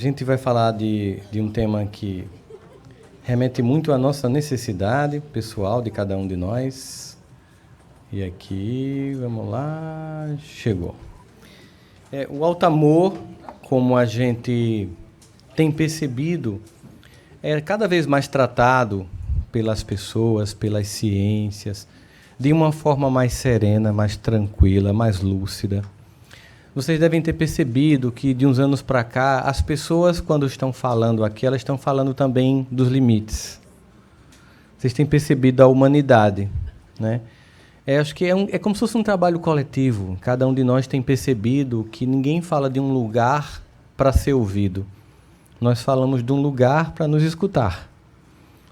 gente vai falar de um tema que remete muito à nossa necessidade pessoal de cada um de nós. E aqui, vamos lá, chegou. O alto amor, como a gente tem percebido, é cada vez mais tratado pelas pessoas, pelas ciências, de uma forma mais serena, mais tranquila, mais lúcida. Vocês devem ter percebido que, de uns anos para cá, as pessoas, quando estão falando aqui, elas estão falando também dos limites. Vocês têm percebido a humanidade, né? Acho que é como se fosse um trabalho coletivo. Cada um de nós tem percebido que ninguém fala de um lugar para ser ouvido. Nós falamos de um lugar para nos escutar.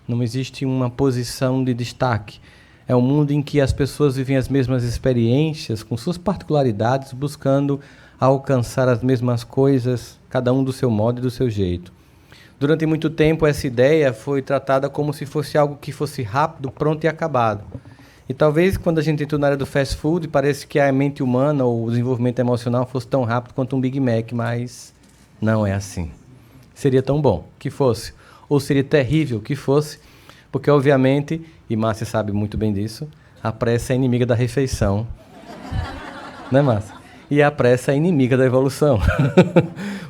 Não existe uma posição de destaque. É um mundo em que as pessoas vivem as mesmas experiências, com suas particularidades, buscando alcançar as mesmas coisas, cada um do seu modo e do seu jeito. Durante muito tempo, essa ideia foi tratada como se fosse algo que fosse rápido, pronto e acabado. E talvez, quando a gente entrou na área do fast food, parece que a mente humana ou o desenvolvimento emocional fosse tão rápido quanto um Big Mac, mas não é assim. Seria tão bom que fosse, ou seria terrível que fosse, porque, obviamente, e Márcia sabe muito bem disso, a pressa é inimiga da refeição. Né, Márcia? E a pressa é inimiga da evolução.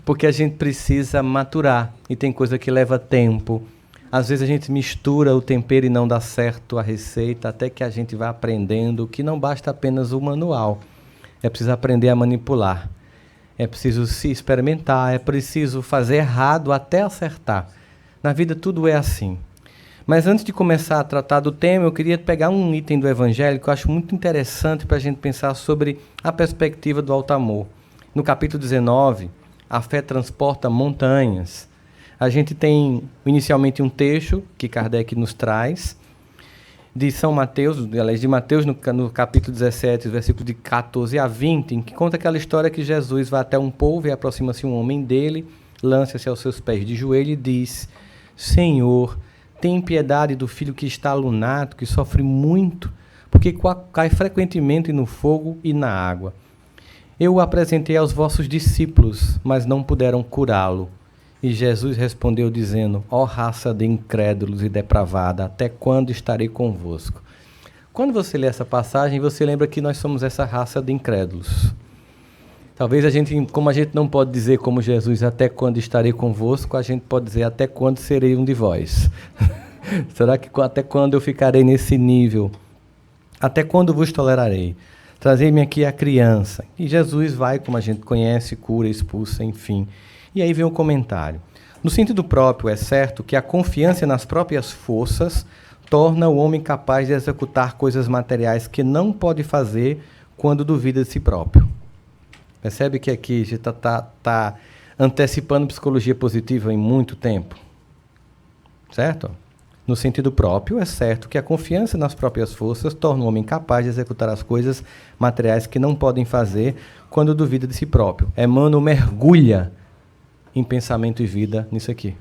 Porque a gente precisa maturar, e tem coisa que leva tempo. Às vezes a gente mistura o tempero e não dá certo a receita, até que a gente vai aprendendo que não basta apenas o manual. É preciso aprender a manipular. É preciso se experimentar, é preciso fazer errado até acertar. Na vida tudo é assim. Mas antes de começar a tratar do tema, eu queria pegar um item do Evangelho que eu acho muito interessante para a gente pensar sobre a perspectiva do alto amor. No capítulo 19, a fé transporta montanhas. A gente tem inicialmente um texto que Kardec nos traz, de São Mateus, aliás, de Mateus no capítulo 17, versículo de 14 a 20, em que conta aquela história que Jesus vai até um povo e aproxima-se um homem dele, lança-se aos seus pés de joelho e diz: Senhor, tem piedade do filho que está lunático, que sofre muito, porque cai frequentemente no fogo e na água. Eu o apresentei aos vossos discípulos, mas não puderam curá-lo. E Jesus respondeu dizendo: ó raça de incrédulos e depravada, até quando estarei convosco? Quando você lê essa passagem, você lembra que nós somos essa raça de incrédulos. Talvez como a gente não pode dizer como Jesus, até quando estarei convosco, a gente pode dizer até quando serei um de vós. Será que até quando eu ficarei nesse nível? Até quando vos tolerarei? Trazei-me aqui a criança. E Jesus vai, como a gente conhece, cura, expulsa, enfim. E aí vem o comentário. No sentido próprio, é certo que a confiança nas próprias forças torna o homem capaz de executar coisas materiais que não pode fazer quando duvida de si próprio. Percebe que aqui a gente está antecipando psicologia positiva em muito tempo? Certo? No sentido próprio, é certo que a confiança nas próprias forças torna o homem capaz de executar as coisas materiais que não podem fazer quando duvida de si próprio. Emmanuel mergulha em pensamento e vida nisso aqui.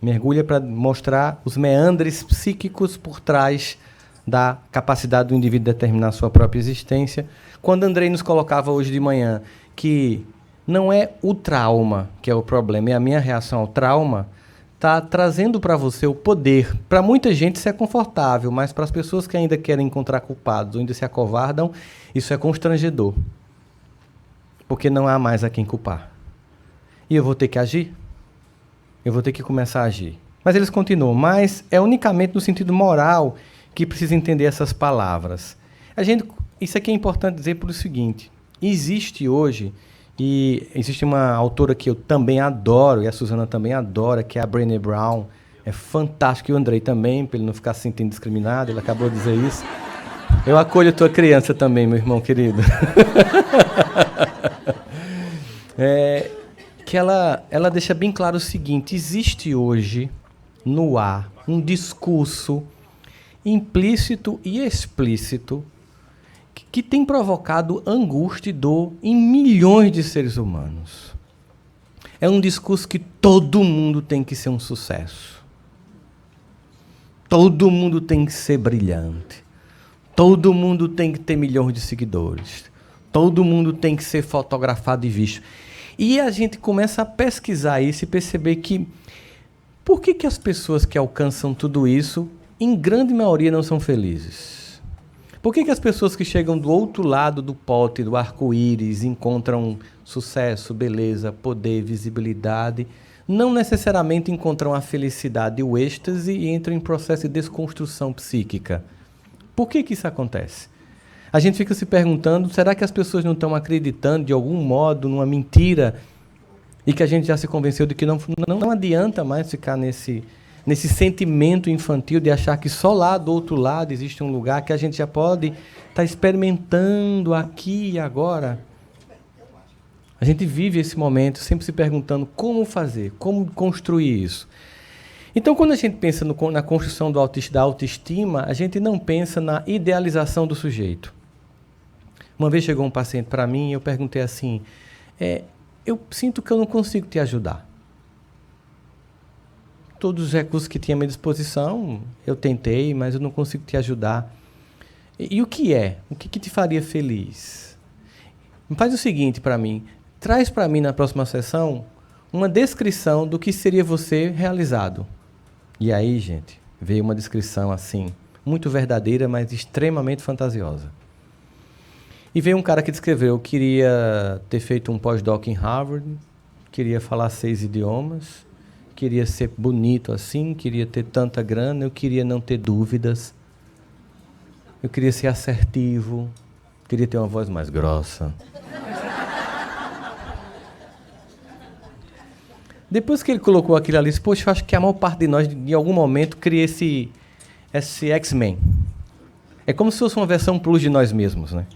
Mergulha para mostrar os meandres psíquicos por trás da capacidade do indivíduo de determinar a sua própria existência. Quando Andrei nos colocava hoje de manhã que não é o trauma que é o problema, é a minha reação ao trauma, está trazendo para você o poder. Para muita gente isso é confortável, mas para as pessoas que ainda querem encontrar culpados ou ainda se acovardam, isso é constrangedor. Porque não há mais a quem culpar. E eu vou ter que agir? Eu vou ter que começar a agir. Mas eles continuam, mas é unicamente no sentido moral que precisa entender essas palavras. Isso aqui é importante dizer pelo seguinte: existe hoje, e existe uma autora que eu também adoro, e a Suzana também adora, que é a Brené Brown. É fantástico, e o Andrei também, para ele não ficar se sentindo discriminado, ele acabou de dizer isso. Eu acolho a tua criança também, meu irmão querido. Que ela deixa bem claro o seguinte: existe hoje no ar um discurso implícito e explícito que tem provocado angústia e dor em milhões de seres humanos. É um discurso que todo mundo tem que ser um sucesso. Todo mundo tem que ser brilhante. Todo mundo tem que ter milhões de seguidores. Todo mundo tem que ser fotografado e visto. E a gente começa a pesquisar isso e perceber que por que as pessoas que alcançam tudo isso, em grande maioria, não são felizes? Por que as pessoas que chegam do outro lado do pote, do arco-íris, encontram sucesso, beleza, poder, visibilidade, não necessariamente encontram a felicidade e o êxtase e entram em processo de desconstrução psíquica? Por que isso acontece? A gente fica se perguntando, será que as pessoas não estão acreditando de algum modo numa mentira e que a gente já se convenceu de que não adianta mais ficar nesse sentimento infantil de achar que só lá do outro lado existe um lugar que a gente já pode estar experimentando aqui e agora? A gente vive esse momento sempre se perguntando como fazer, como construir isso. Então, quando a gente pensa na construção da autoestima, a gente não pensa na idealização do sujeito. Uma vez chegou um paciente para mim e eu perguntei assim, eu sinto que eu não consigo te ajudar. Todos os recursos que tinha à minha disposição, eu tentei, mas eu não consigo te ajudar. E o que é? O que te faria feliz? Faz o seguinte para mim, traz para mim na próxima sessão uma descrição do que seria você realizado. E aí, gente, veio uma descrição assim, muito verdadeira, mas extremamente fantasiosa. E veio um cara que descreveu, queria ter feito um pós-doc em Harvard, queria falar 6 idiomas, queria ser bonito assim, queria ter tanta grana, eu queria não ter dúvidas, eu queria ser assertivo, queria ter uma voz mais grossa. Depois que ele colocou aquilo ali, eu acho que a maior parte de nós, em algum momento, cria esse X-Men. É como se fosse uma versão plus de nós mesmos, né?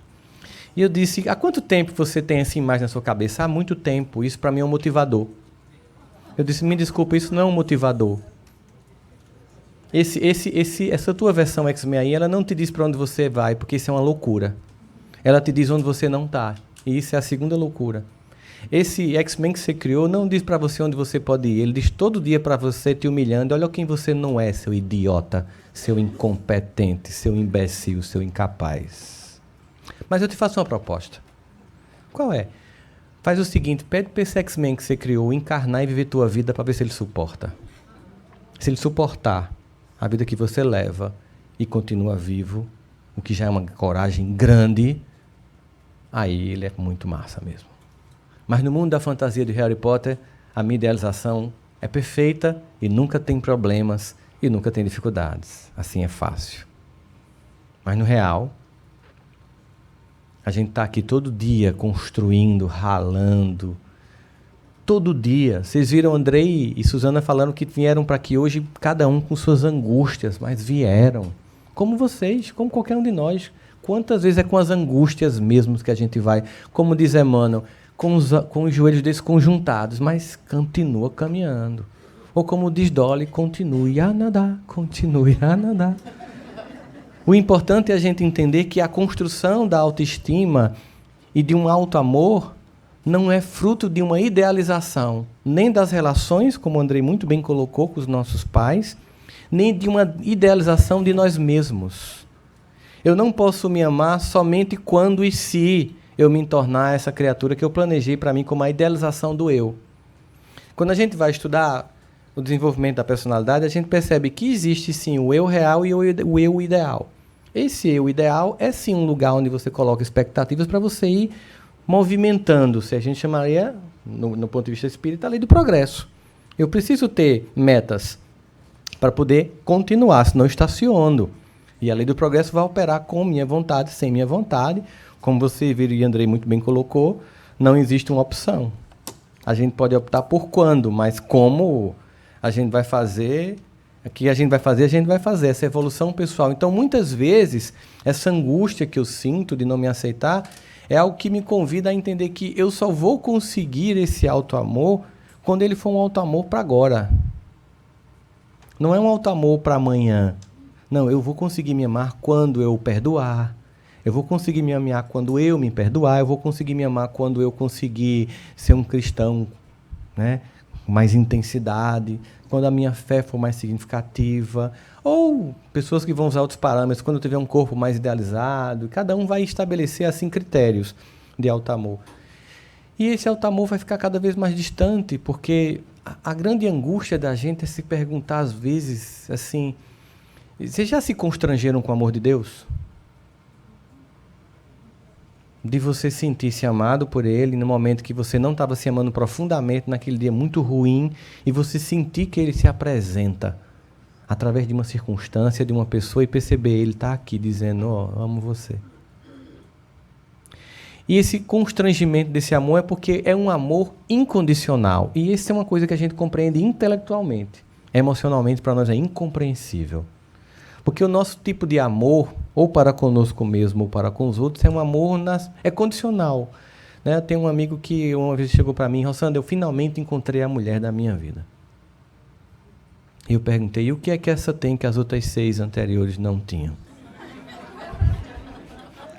E eu disse, há quanto tempo você tem essa imagem na sua cabeça? Há muito tempo, isso para mim é um motivador. Eu disse, me desculpa, isso não é um motivador. Essa tua versão X-Men aí, ela não te diz para onde você vai, porque isso é uma loucura. Ela te diz onde você não está. E isso é a segunda loucura. Esse X-Men que você criou não diz para você onde você pode ir. Ele diz todo dia para você te humilhando. Olha quem você não é, seu idiota, seu incompetente, seu imbecil, seu incapaz. Mas eu te faço uma proposta. Qual é? Faz o seguinte, pede para esse X-Men que você criou encarnar e viver tua vida para ver se ele suporta. Se ele suportar a vida que você leva e continua vivo, o que já é uma coragem grande, aí ele é muito massa mesmo. Mas no mundo da fantasia de Harry Potter, a minha idealização é perfeita e nunca tem problemas e nunca tem dificuldades. Assim é fácil. Mas no real, a gente está aqui todo dia construindo, ralando. Todo dia. Vocês viram Andrei e Suzana falando que vieram para aqui hoje, cada um com suas angústias, mas vieram. Como vocês, como qualquer um de nós. Quantas vezes é com as angústias mesmo que a gente vai? Como diz Emmanuel, com os joelhos desconjuntados, mas continua caminhando. Ou como diz Dolly, continue a nadar, continue a nadar. O importante é a gente entender que a construção da autoestima e de um auto-amor não é fruto de uma idealização, nem das relações, como o Andrei muito bem colocou, com os nossos pais, nem de uma idealização de nós mesmos. Eu não posso me amar somente quando e se eu me tornar essa criatura que eu planejei para mim como a idealização do eu. Quando a gente vai estudar o desenvolvimento da personalidade, a gente percebe que existe sim o eu real e o eu ideal. Esse eu ideal é sim um lugar onde você coloca expectativas para você ir movimentando-se. A gente chamaria, no ponto de vista espírita, a lei do progresso. Eu preciso ter metas para poder continuar, senão eu estaciono. E a lei do progresso vai operar com minha vontade, sem minha vontade. Como você viu e Andrei muito bem colocou, não existe uma opção. A gente pode optar por quando, mas como a gente vai fazer, o que a gente vai fazer, essa evolução pessoal. Então, muitas vezes, essa angústia que eu sinto de não me aceitar é algo que me convida a entender que eu só vou conseguir esse auto-amor quando ele for um auto-amor para agora. Não é um auto-amor para amanhã. Não, eu vou conseguir me amar quando eu perdoar. Eu vou conseguir me amar quando eu me perdoar. Eu vou conseguir me amar quando eu conseguir ser um cristão, né, com mais intensidade, quando a minha fé for mais significativa. Ou pessoas que vão usar outros parâmetros, quando eu tiver um corpo mais idealizado. Cada um vai estabelecer assim critérios de auto-amor. E esse alto amor vai ficar cada vez mais distante, porque a grande angústia da gente é se perguntar às vezes, assim, vocês já se constrangeram com o amor de Deus? De você sentir-se amado por Ele no momento que você não estava se amando profundamente, naquele dia muito ruim, e você sentir que Ele se apresenta através de uma circunstância, de uma pessoa, e perceber Ele está aqui dizendo, ó, eu amo você. E esse constrangimento desse amor é porque é um amor incondicional. E isso é uma coisa que a gente compreende intelectualmente. Emocionalmente, para nós é incompreensível. Porque o nosso tipo de amor, ou para conosco mesmo, ou para com os outros, é um amor é condicional. Né? Eu tenho um amigo que uma vez chegou para mim, Rossandra, eu finalmente encontrei a mulher da minha vida. E eu perguntei, e o que é que essa tem que as outras 6 anteriores não tinham?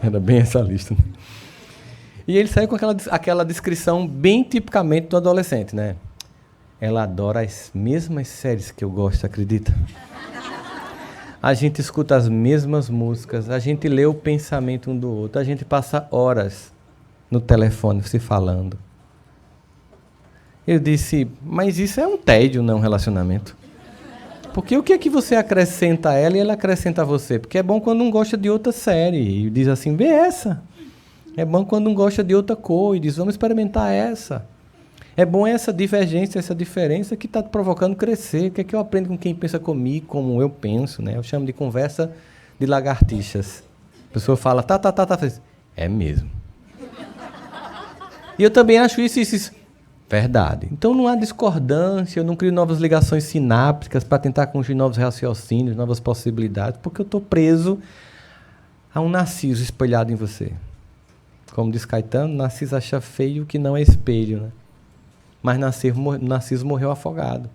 Era bem essa lista, né? E ele saiu com aquela descrição bem tipicamente do adolescente, né? Ela adora as mesmas séries que eu gosto, acredita? A gente escuta as mesmas músicas, a gente lê o pensamento um do outro, a gente passa horas no telefone se falando. Eu disse, mas isso é um tédio, não um relacionamento. Porque o que é que você acrescenta a ela e ela acrescenta a você? Porque é bom quando um gosta de outra série e diz assim, vê essa. É bom quando um gosta de outra cor e diz, vamos experimentar essa. É bom essa divergência, essa diferença que está provocando crescer. O que é que eu aprendo com quem pensa comigo, como eu penso, né? Eu chamo de conversa de lagartixas. A pessoa fala, tá. É mesmo. E eu também acho isso. Verdade. Então não há discordância, eu não crio novas ligações sinápticas para tentar construir novos raciocínios, novas possibilidades, porque eu estou preso a um Narciso espelhado em você. Como diz Caetano, Narciso acha feio que não é espelho, né? Mas Narciso morreu afogado.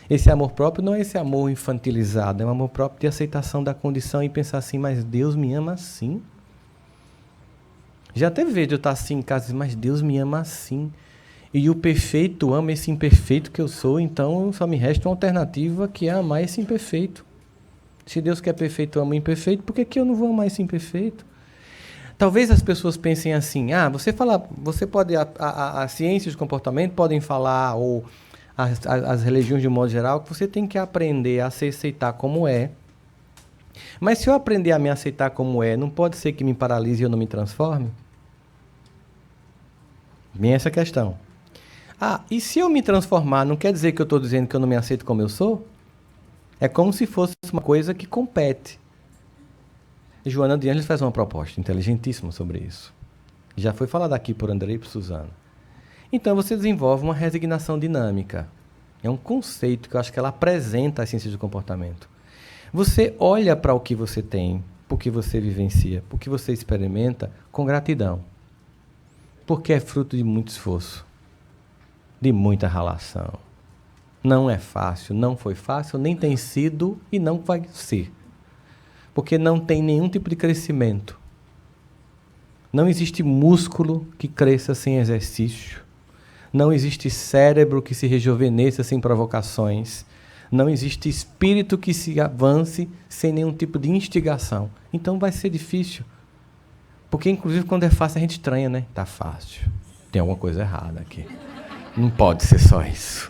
Esse amor próprio não é esse amor infantilizado, é um amor próprio de aceitação da condição e pensar assim, mas Deus me ama assim. Já teve vez de eu estar assim em casa, mas Deus me ama assim. E o perfeito ama esse imperfeito que eu sou, então só me resta uma alternativa que é amar esse imperfeito. Se Deus quer perfeito, ama o imperfeito, por que eu não vou amar esse imperfeito? Talvez as pessoas pensem assim, você pode, as ciências de comportamento podem falar, ou as religiões de um modo geral, que você tem que aprender a se aceitar como é. Mas se eu aprender a me aceitar como é, não pode ser que me paralise e eu não me transforme? Bem essa questão. E se eu me transformar, não quer dizer que eu estou dizendo que eu não me aceito como eu sou? É como se fosse uma coisa que compete. Joana de Ângeles faz uma proposta inteligentíssima sobre isso. Já foi falado aqui por Andrei e por Suzana. Então você desenvolve uma resignação dinâmica. É um conceito que eu acho que ela apresenta as ciências do comportamento. Você olha para o que você tem, para o que você vivencia, para o que você experimenta, com gratidão. Porque é fruto de muito esforço, de muita ralação. Não é fácil, não foi fácil, nem tem sido e não vai ser. Porque não tem nenhum tipo de crescimento. Não existe músculo que cresça sem exercício. Não existe cérebro que se rejuvenesça sem provocações. Não existe espírito que se avance sem nenhum tipo de instigação. Então vai ser difícil. Porque, inclusive, quando é fácil, a gente estranha, né? Tá fácil. Tem alguma coisa errada aqui. Não pode ser só isso.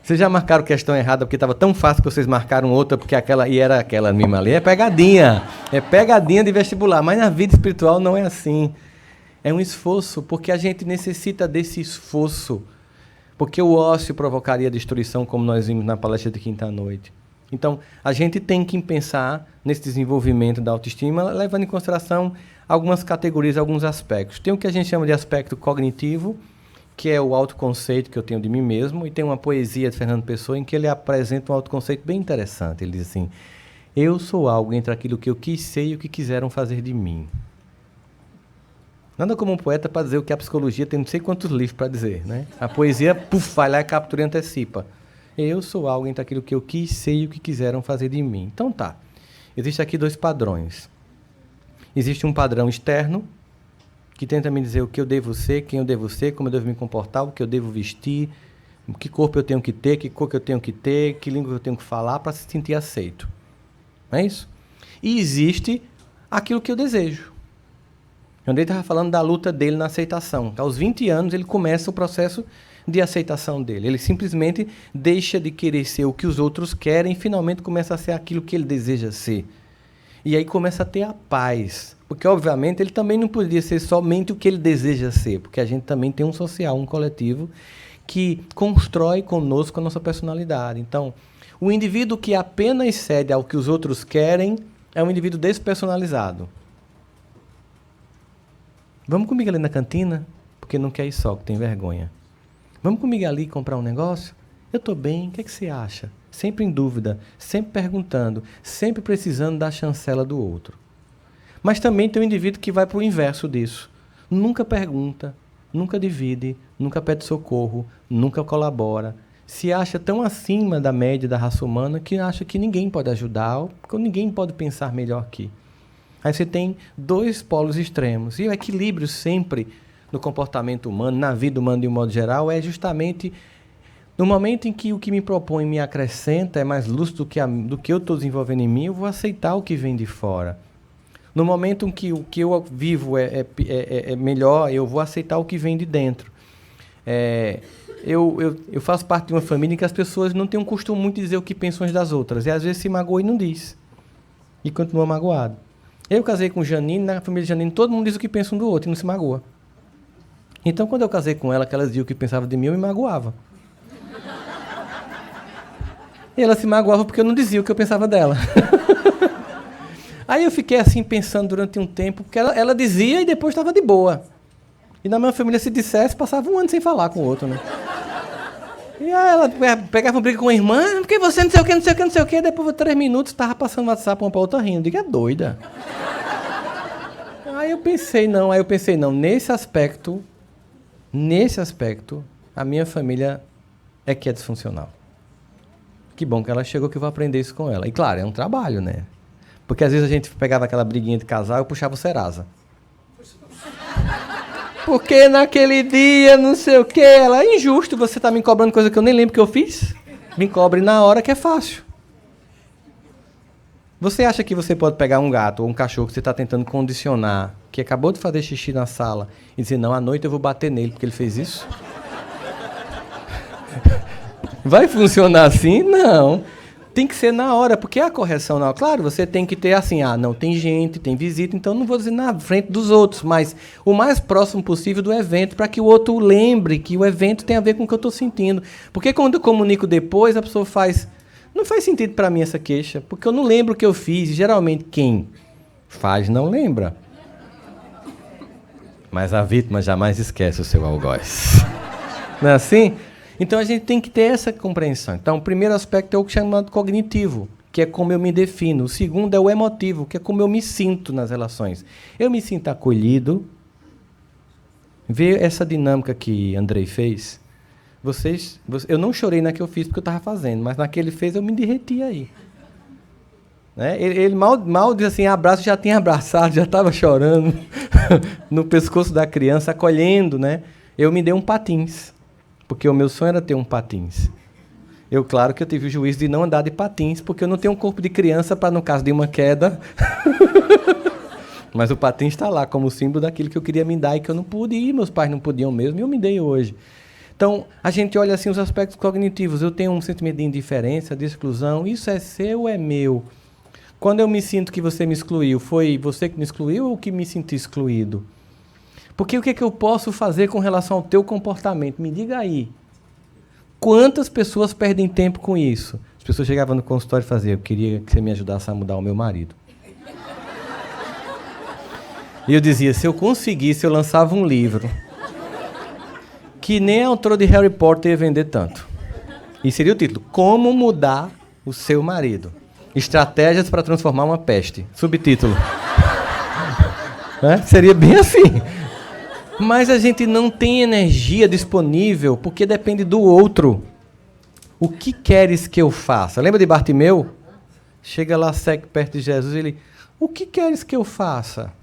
Vocês já marcaram questão errada porque estava tão fácil que vocês marcaram outra porque era aquela mesma ali. É pegadinha. É pegadinha de vestibular. Mas na vida espiritual não é assim. É um esforço, porque a gente necessita desse esforço. Porque o ócio provocaria destruição, como nós vimos na palestra de quinta-noite. Então, a gente tem que pensar nesse desenvolvimento da autoestima, levando em consideração algumas categorias, alguns aspectos. Tem o que a gente chama de aspecto cognitivo, que é o autoconceito que eu tenho de mim mesmo, e tem uma poesia de Fernando Pessoa em que ele apresenta um autoconceito bem interessante. Ele diz assim, eu sou algo entre aquilo que eu quis ser e o que quiseram fazer de mim. Nada como um poeta para dizer o que a psicologia tem não sei quantos livros para dizer, né? A poesia, vai lá e captura e antecipa. Eu sou algo entre aquilo que eu quis ser e o que quiseram fazer de mim. Então tá, existem aqui 2 padrões. Existe um padrão externo, que tenta me dizer o que eu devo ser, quem eu devo ser, como eu devo me comportar, o que eu devo vestir, que corpo eu tenho que ter, que cor que eu tenho que ter, que língua eu tenho que falar para se sentir aceito. Não é isso? E existe aquilo que eu desejo. Andrei estava falando da luta dele na aceitação. Aos 20 anos, ele começa o processo de aceitação dele. Ele simplesmente deixa de querer ser o que os outros querem e finalmente começa a ser aquilo que ele deseja ser. E aí começa a ter a paz. Porque, obviamente, ele também não poderia ser somente o que ele deseja ser, porque a gente também tem um social, um coletivo, que constrói conosco a nossa personalidade. Então, o indivíduo que apenas cede ao que os outros querem é um indivíduo despersonalizado. Vamos comigo ali na cantina? Porque não quer ir só, que tem vergonha. Vamos comigo ali comprar um negócio? Eu estou bem, o que é que você acha? Sempre em dúvida, sempre perguntando, sempre precisando da chancela do outro. Mas também tem um indivíduo que vai para o inverso disso. Nunca pergunta, nunca divide, nunca pede socorro, nunca colabora. Se acha tão acima da média da raça humana que acha que ninguém pode ajudar, que ninguém pode pensar melhor que. Aí você tem dois polos extremos. E o equilíbrio sempre no comportamento humano, na vida humana de um modo geral, é justamente no momento em que o que me propõe me acrescenta, é mais lúcido do que eu estou desenvolvendo em mim, eu vou aceitar o que vem de fora. No momento em que o que eu vivo é melhor, eu vou aceitar o que vem de dentro. Eu faço parte de uma família em que as pessoas não têm um costume muito de dizer o que pensam umas das outras. E às vezes se magoa e não diz. E continua magoado. Eu casei com Janine, na família de Janine todo mundo diz o que pensa um do outro e não se magoa. Então quando eu casei com ela, que elas diziam o que pensavam de mim, eu me magoava. E ela se magoava porque eu não dizia o que eu pensava dela. Aí eu fiquei assim pensando durante um tempo, porque ela dizia e depois estava de boa. E na minha família, se dissesse, passava um ano sem falar com o outro, né? E aí ela pegava uma briga com a irmã, porque você não sei o que, não sei o que, não sei o que, depois de 3 minutos estava passando o WhatsApp uma para outra rindo. Eu digo, é doida. Aí eu pensei, não, nesse aspecto, a minha família é que é disfuncional. Que bom que ela chegou, que eu vou aprender isso com ela. E claro, é um trabalho, né? Porque às vezes a gente pegava aquela briguinha de casal e eu puxava o Serasa. Porque naquele dia, não sei o quê, ela é injusto, você está me cobrando coisa que eu nem lembro que eu fiz. Me cobre na hora que é fácil. Você acha que você pode pegar um gato ou um cachorro que você está tentando condicionar, que acabou de fazer xixi na sala, e dizer, não, à noite eu vou bater nele porque ele fez isso? Vai funcionar assim? Não. Tem que ser na hora, porque a correção não. Claro, você tem que ter assim, não, tem gente, tem visita, então não vou dizer na frente dos outros, mas o mais próximo possível do evento, para que o outro lembre que o evento tem a ver com o que eu estou sentindo. Porque quando eu comunico depois, a pessoa faz, não faz sentido para mim essa queixa, porque eu não lembro o que eu fiz, e geralmente quem faz não lembra. Mas a vítima jamais esquece o seu algoz. Não é assim? Então, a gente tem que ter essa compreensão. Então, o primeiro aspecto é o chamado cognitivo, que é como eu me defino. O segundo é o emotivo, que é como eu me sinto nas relações. Eu me sinto acolhido. Vê essa dinâmica que Andrei fez. Eu não chorei na que eu fiz porque eu estava fazendo, mas na que ele fez eu me derreti aí. Né? Ele mal diz assim, abraço, já tinha abraçado, já estava chorando no pescoço da criança, acolhendo. Né? Eu me dei um patins. Porque o meu sonho era ter um patins. Claro que eu tive o juízo de não andar de patins, porque eu não tenho um corpo de criança para, no caso de uma queda. Mas o patins está lá como símbolo daquilo que eu queria me dar e que eu não pude ir, meus pais não podiam mesmo, e eu me dei hoje. Então, a gente olha assim os aspectos cognitivos. Eu tenho um sentimento de indiferença, de exclusão. Isso é seu ou é meu? Quando eu me sinto que você me excluiu, foi você que me excluiu ou que me senti excluído? Porque o que é que eu posso fazer com relação ao teu comportamento? Me diga aí. Quantas pessoas perdem tempo com isso? As pessoas chegavam no consultório e faziam, eu queria que você me ajudasse a mudar o meu marido. E eu dizia, se eu conseguisse, eu lançava um livro que nem a autora de Harry Potter ia vender tanto. E seria o título, Como Mudar o Seu Marido. Estratégias para Transformar uma Peste. Subtítulo. Seria bem assim. Mas a gente não tem energia disponível porque depende do outro. O que queres que eu faça? Lembra de Bartimeu? Chega lá cego perto de Jesus e ele... O que queres que eu faça?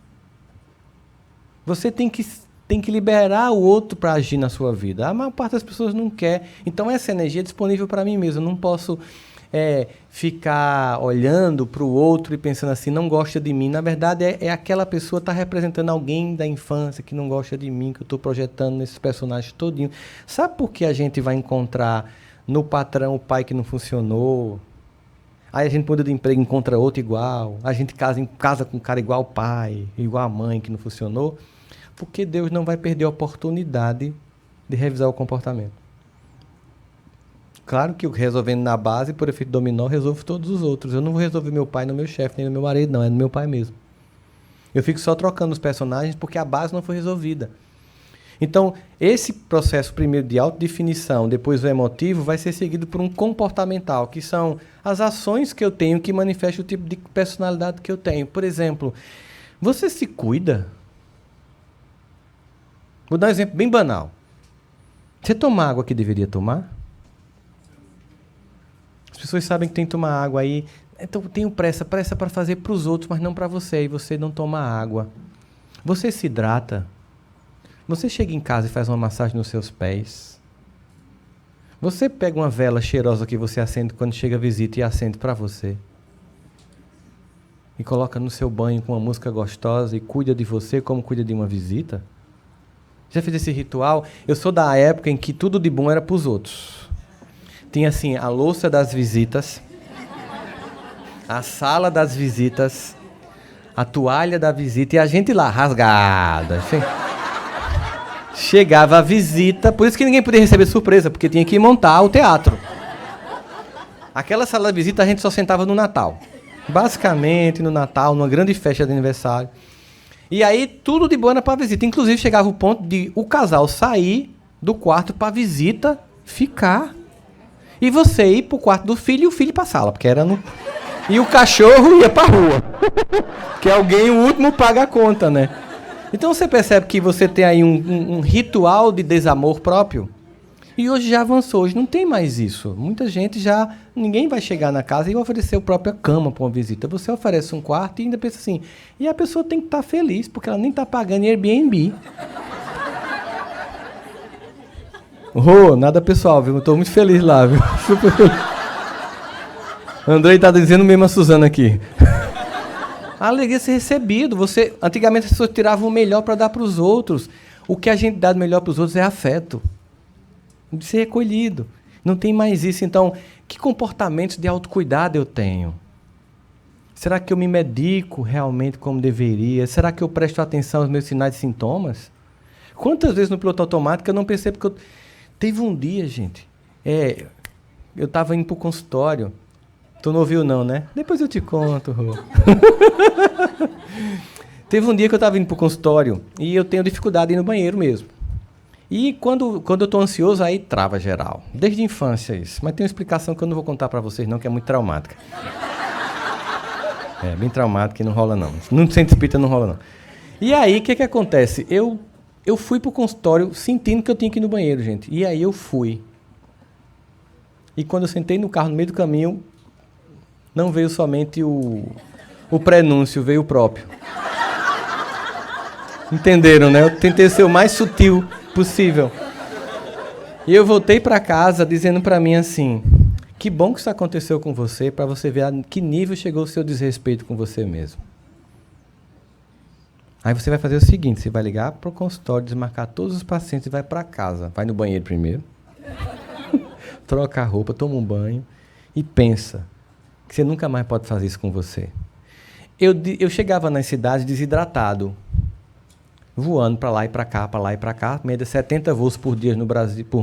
Você tem que liberar o outro para agir na sua vida. A maior parte das pessoas não quer. Então essa energia é disponível para mim mesmo. Eu não posso ficar olhando para o outro e pensando assim, não gosta de mim. Na verdade, aquela pessoa está representando alguém da infância que não gosta de mim, que eu estou projetando nesses personagens todinho. Sabe por que a gente vai encontrar no patrão o pai que não funcionou? Aí a gente muda de emprego e encontra outro igual. A gente casa com um cara igual ao pai, igual a mãe que não funcionou. Porque Deus não vai perder a oportunidade de revisar o comportamento. Claro que eu resolvendo na base, por efeito dominó, resolvo todos os outros. Eu não vou resolver meu pai no meu chefe, nem no meu marido, não. É no meu pai mesmo. Eu fico só trocando os personagens porque a base não foi resolvida. Então, esse processo primeiro de autodefinição, depois o emotivo, vai ser seguido por um comportamental, que são as ações que eu tenho que manifestam o tipo de personalidade que eu tenho. Por exemplo, você se cuida? Vou dar um exemplo bem banal. Você toma a água que deveria tomar? As pessoas sabem que tem que tomar água aí. Então, tenho pressa para fazer para os outros, mas não para você. E você não toma água. Você se hidrata? Você chega em casa e faz uma massagem nos seus pés? Você pega uma vela cheirosa que você acende quando chega a visita e acende para você? E coloca no seu banho com uma música gostosa e cuida de você como cuida de uma visita? Já fez esse ritual? Eu sou da época em que tudo de bom era para os outros. Tinha assim, a louça das visitas, a sala das visitas, a toalha da visita e a gente lá, rasgada. Assim. Chegava a visita, por isso que ninguém podia receber surpresa, porque tinha que montar o teatro. Aquela sala da visita a gente só sentava no Natal. Basicamente no Natal, numa grande festa de aniversário. E aí tudo de bom era para a visita. Inclusive chegava o ponto de o casal sair do quarto para a visita ficar. E você ir pro quarto do filho e o filho pra sala, porque era no... E o cachorro ia pra rua. Que alguém, o último, paga a conta, né? Então você percebe que você tem aí um ritual de desamor próprio. E hoje já avançou, hoje não tem mais isso. Muita gente já... Ninguém vai chegar na casa e oferecer a própria cama para uma visita. Você oferece um quarto e ainda pensa assim... E a pessoa tem que estar feliz, porque ela nem está pagando Airbnb. Nada pessoal, viu? Estou muito feliz lá, viu? Super feliz. Andrei está dizendo mesmo a Suzana aqui. A alegria de ser recebido. Antigamente as pessoas tiravam o melhor para dar para os outros. O que a gente dá de melhor para os outros é afeto. De ser recolhido. Não tem mais isso. Então, que comportamentos de autocuidado eu tenho? Será que eu me medico realmente como deveria? Será que eu presto atenção aos meus sinais e sintomas? Quantas vezes no piloto automático eu não percebo que eu... Teve um dia, gente, eu estava indo para o consultório. Tu não ouviu não, né? Depois eu te conto, Rô. Teve um dia que eu estava indo para o consultório e eu tenho dificuldade de ir no banheiro mesmo. E quando eu estou ansioso, aí trava geral. Desde a infância isso. Mas tem uma explicação que eu não vou contar para vocês não, que é muito traumática. É, bem traumática e não rola não. No centro espírita não rola não. E aí, o que acontece? Eu fui pro consultório sentindo que eu tinha que ir no banheiro, gente. E aí eu fui. E quando eu sentei no carro, no meio do caminho, não veio somente o prenúncio, veio o próprio. Entenderam, né? Eu tentei ser o mais sutil possível. E eu voltei para casa dizendo para mim assim, que bom que isso aconteceu com você, para você ver a que nível chegou o seu desrespeito com você mesmo. Aí você vai fazer o seguinte, você vai ligar para o consultório, desmarcar todos os pacientes e vai para casa. Vai no banheiro primeiro, troca a roupa, toma um banho e pensa que você nunca mais pode fazer isso com você. Eu chegava nas cidades desidratado, voando para lá e para cá, para lá e para cá, média 70 voos por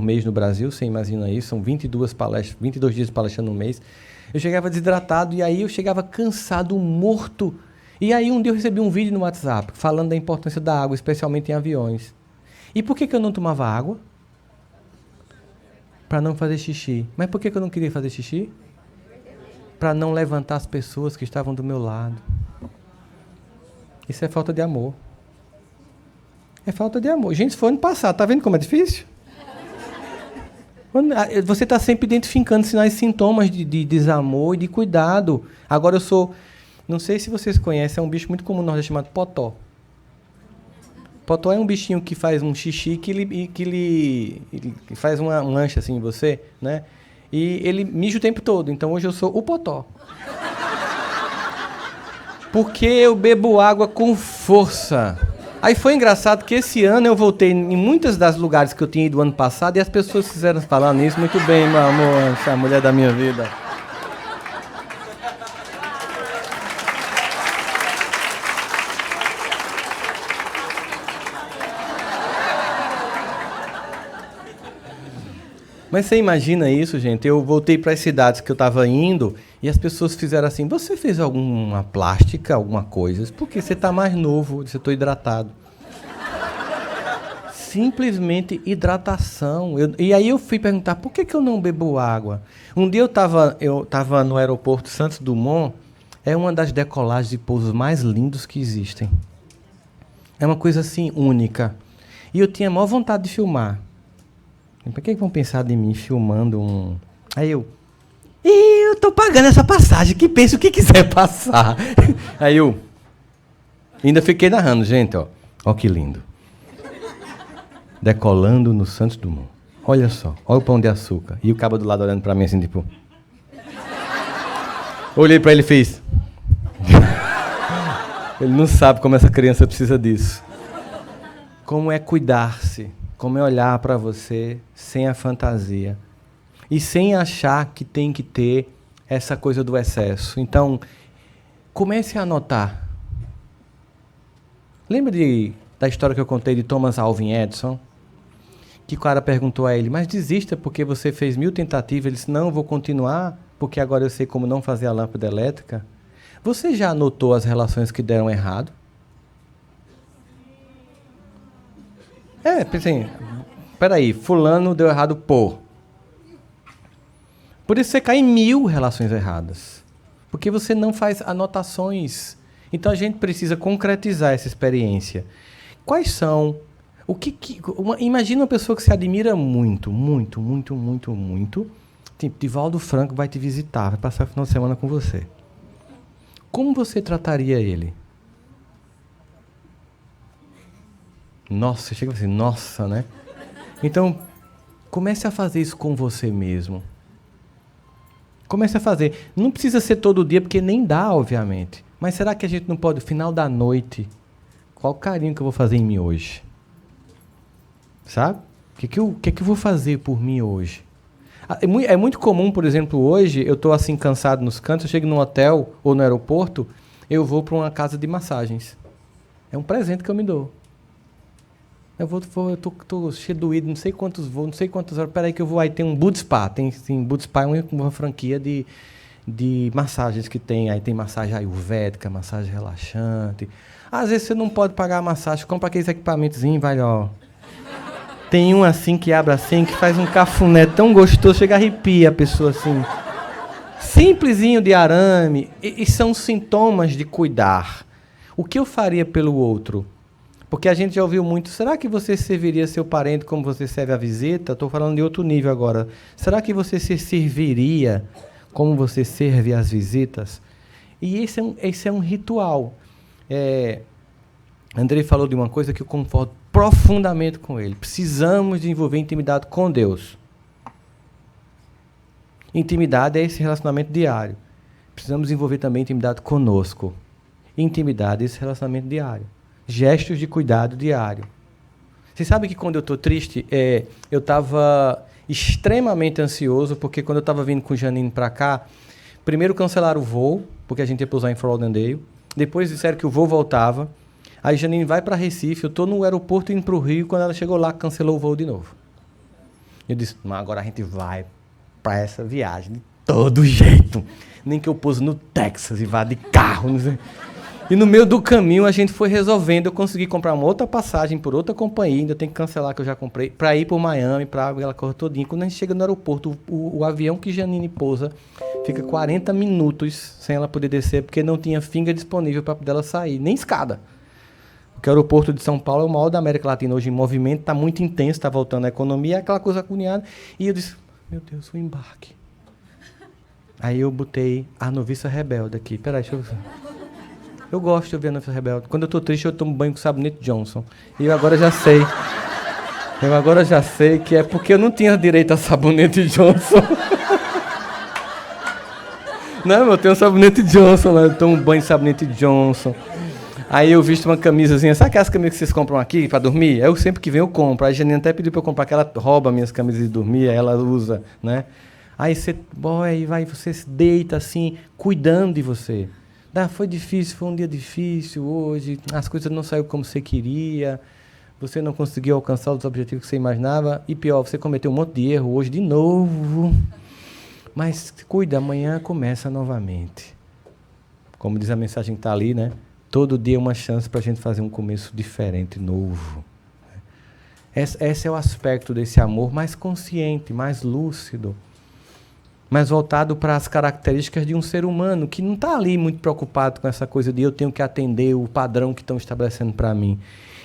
mês no Brasil, você imagina isso, são 22 dias de palestra no mês. Eu chegava desidratado e aí eu chegava cansado, morto. E aí um dia eu recebi um vídeo no WhatsApp falando da importância da água, especialmente em aviões. E por que eu não tomava água? Para não fazer xixi. Mas por que eu não queria fazer xixi? Para não levantar as pessoas que estavam do meu lado. Isso é falta de amor. É falta de amor. Gente, isso foi ano passado. Tá vendo como é difícil? Você está sempre identificando sinais e sintomas de desamor e de cuidado. Agora eu sou... Não sei se vocês conhecem, é um bicho muito comum no Nordeste chamado potó. Potó é um bichinho que faz um xixi que ele faz uma mancha assim em você, né? E ele mija o tempo todo, então hoje eu sou o Potó. Porque eu bebo água com força. Aí foi engraçado que esse ano eu voltei em muitos dos lugares que eu tinha ido ano passado e as pessoas fizeram falar nisso. Muito bem, meu amor, essa mulher da minha vida. Mas você imagina isso, gente? Eu voltei para as cidades que eu estava indo e as pessoas fizeram assim: você fez alguma plástica, alguma coisa? Porque você está mais novo, você estou hidratado. Simplesmente hidratação. E aí eu fui perguntar: por que eu não bebo água? Um dia eu tava no aeroporto Santos Dumont, é uma das decolagens de pousos mais lindos que existem. É uma coisa assim única. E eu tinha a maior vontade de filmar. Por que vão pensar de mim filmando um... Aí eu tô pagando essa passagem, que pense o que quiser passar. Aí eu ainda fiquei narrando, gente, ó que lindo. Decolando no Santos Dumont. Olha só, olha o pão de açúcar. E o cabo do lado olhando pra mim assim, tipo... Olhei pra ele e fez... Ele não sabe como essa criança precisa disso. Como é cuidar-se. Como é olhar para você sem a fantasia. E sem achar que tem que ter essa coisa do excesso. Então, comece a anotar. Lembra da história que eu contei de Thomas Alva Edison? Que o cara perguntou a ele: mas desista porque você fez 1000 tentativas. Ele disse: não, eu vou continuar porque agora eu sei como não fazer a lâmpada elétrica. Você já anotou as que deram errado? Pensei, peraí, fulano deu errado por isso você cai em 1000 relações erradas. Porque você não faz anotações. Então a gente precisa concretizar essa experiência. Quais são... imagina uma pessoa que se admira muito, muito, muito, muito, muito. Tipo, Divaldo Franco vai te visitar, vai passar o final de semana com você. Como você trataria ele? Nossa, você chega assim, nossa, né? Então, comece a fazer isso com você mesmo. Comece a fazer. Não precisa ser todo dia, porque nem dá, obviamente. Mas será que a gente não pode, no final da noite, qual o carinho que eu vou fazer em mim hoje? Sabe? O que eu vou fazer por mim hoje? É muito comum, por exemplo, hoje, eu estou assim cansado nos cantos, eu chego num hotel ou no aeroporto, eu vou para uma casa de massagens. É um presente que eu me dou. Eu tô cheio doído, não sei quantos voos, não sei quantas horas. Peraí que eu vou aí, tem um Bud Spa. Bud Spa é uma franquia de massagens que tem. Aí tem massagem ayurvédica, massagem relaxante. Às vezes você não pode pagar a massagem, compra aqueles equipamentozinhos, vai, ó. Tem um assim que abre assim, que faz um cafuné tão gostoso, chega a arrepia a pessoa assim. Simplesinho de arame. E são sintomas de cuidar. O que eu faria pelo outro? Porque a gente já ouviu muito, será que você serviria seu parente como você serve a visita? Estou falando de outro nível agora. Será que você se serviria como você serve as visitas? E esse é um ritual. Andrei falou de uma coisa que eu concordo profundamente com ele. Precisamos desenvolver intimidade com Deus. Intimidade é esse relacionamento diário. Precisamos desenvolver também intimidade conosco. Intimidade é esse relacionamento diário. Gestos de cuidado diário. Você sabe que quando eu estou triste, eu estava extremamente ansioso, porque quando eu estava vindo com o Janine para cá, primeiro cancelaram o voo, porque a gente ia pousar em Fort Lauderdale. Depois disseram que o voo voltava. Aí Janine vai para Recife, eu estou no aeroporto indo para o Rio, quando ela chegou lá, cancelou o voo de novo. Eu disse, mas agora a gente vai para essa viagem de todo jeito. Nem que eu pouse no Texas e vá de carro, não sei. E no meio do caminho a gente foi resolvendo, eu consegui comprar uma outra passagem por outra companhia, ainda tem que cancelar que eu já comprei, para ir para Miami, para aquela coisa todinha. Quando a gente chega no aeroporto, o avião que Janine pousa fica 40 minutos sem ela poder descer, porque não tinha finga disponível para poder ela sair, nem escada. Porque o aeroporto de São Paulo é o maior da América Latina hoje em movimento, está muito intenso, está voltando a economia, é aquela coisa agoniada. E eu disse, meu Deus, o embarque. Aí eu botei a Noviça Rebelde aqui. Peraí, deixa eu ver. Eu gosto de ouvir a Noviça Rebelde. Quando eu tô triste, eu tomo banho com sabonete Johnson. E eu agora já sei. Eu agora já sei que é porque eu não tinha direito a sabonete Johnson. Não, eu tenho um sabonete Johnson, né? Eu tomo um banho de sabonete Johnson. Aí eu visto uma camisazinha, sabe aquelas camisas que vocês compram aqui pra dormir? Eu sempre que venho eu compro. A Janine até pediu pra eu comprar, que ela rouba minhas camisas de dormir, aí ela usa, né? Aí você, boy, vai, você se deita assim, cuidando de você. Foi difícil, foi um dia difícil hoje, as coisas não saíram como você queria, você não conseguiu alcançar os objetivos que você imaginava, e pior, você cometeu um monte de erro hoje de novo. Mas cuida, amanhã começa novamente. Como diz a mensagem que está ali, né? Todo dia é uma chance para a gente fazer um começo diferente, novo. Esse é o aspecto desse amor mais consciente, mais lúcido, mais voltado para as características de um ser humano que não está ali muito preocupado com essa coisa de eu tenho que atender o padrão que estão estabelecendo para mim.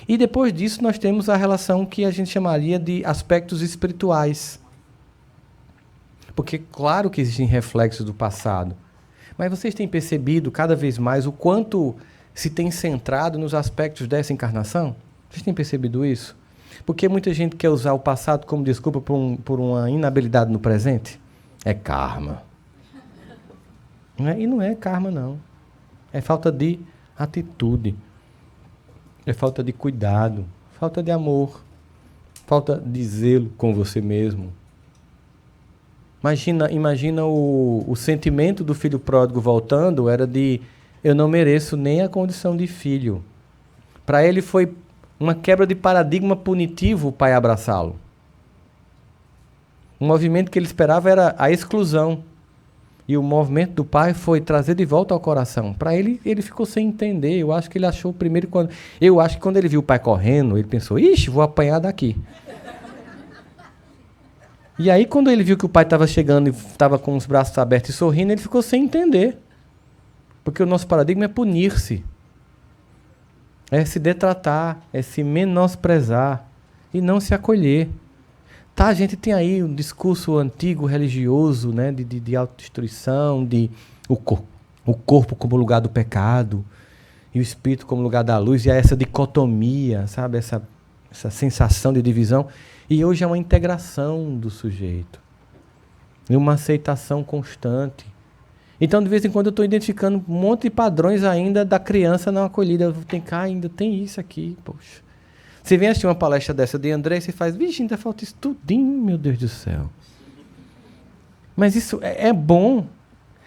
E depois disso nós temos a relação que a gente chamaria de aspectos espirituais. Porque claro que existem reflexos do passado, mas vocês têm percebido cada vez mais o quanto se tem centrado nos aspectos dessa encarnação? Vocês têm percebido isso? Porque muita gente quer usar o passado como desculpa por uma inabilidade no presente. É karma. E não é karma, não. É falta de atitude. É falta de cuidado. Falta de amor. Falta de zelo com você mesmo. Imagina o sentimento do filho pródigo voltando era de eu não mereço nem a condição de filho. Para ele foi uma quebra de paradigma punitivo o pai abraçá-lo. O movimento que ele esperava era a exclusão. E o movimento do pai foi trazer de volta ao coração. Para ele, ele ficou sem entender. Eu acho que ele achou primeiro eu acho que quando ele viu o pai correndo, ele pensou, ixi, vou apanhar daqui. E aí, quando ele viu que o pai estava chegando e estava com os braços abertos e sorrindo, ele ficou sem entender. Porque o nosso paradigma é punir-se. É se detratar, é se menosprezar e não se acolher. Tá, a gente tem aí um discurso antigo, religioso, né, de autodestruição, o corpo como lugar do pecado e o espírito como lugar da luz, e há essa dicotomia, sabe, essa sensação de divisão. E hoje é uma integração do sujeito. E uma aceitação constante. Então, de vez em quando, eu estou identificando um monte de padrões ainda da criança não acolhida. Ainda tem isso aqui, poxa. Você vem assistir uma palestra dessa de André e você faz, vixe, ainda falta isso tudinho, meu Deus do céu. Mas isso é bom.